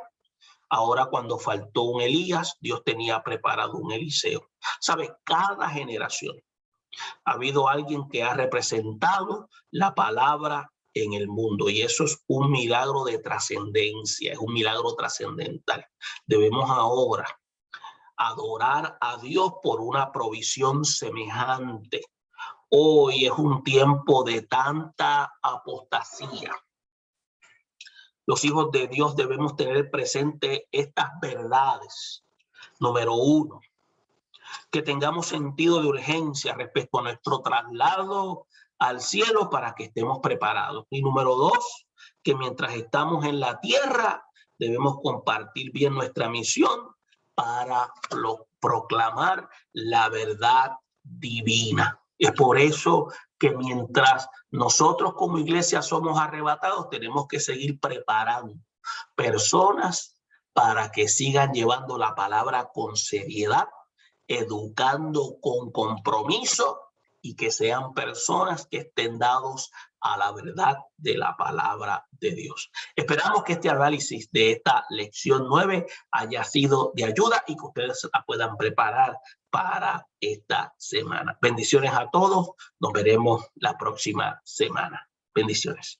Ahora cuando faltó un Elías, Dios tenía preparado un Eliseo. ¿Sabe? Cada generación ha habido alguien que ha representado la palabra en el mundo, y eso es un milagro de trascendencia, es un milagro trascendental. Debemos ahora adorar a Dios por una provisión semejante. Hoy es un tiempo de tanta apostasía. Los hijos de Dios debemos tener presente estas verdades. Número uno, que tengamos sentido de urgencia respecto a nuestro traslado al cielo para que estemos preparados. Y número dos, que mientras estamos en la tierra debemos compartir bien nuestra misión para proclamar la verdad divina. Es por eso que mientras nosotros como iglesia somos arrebatados, tenemos que seguir preparando personas para que sigan llevando la palabra con seriedad, educando con compromiso, y que sean personas que estén dados a la verdad de la palabra de Dios. Esperamos que este análisis de esta lección 9 haya sido de ayuda y que ustedes la puedan preparar para esta semana. Bendiciones a todos. Nos veremos la próxima semana. Bendiciones.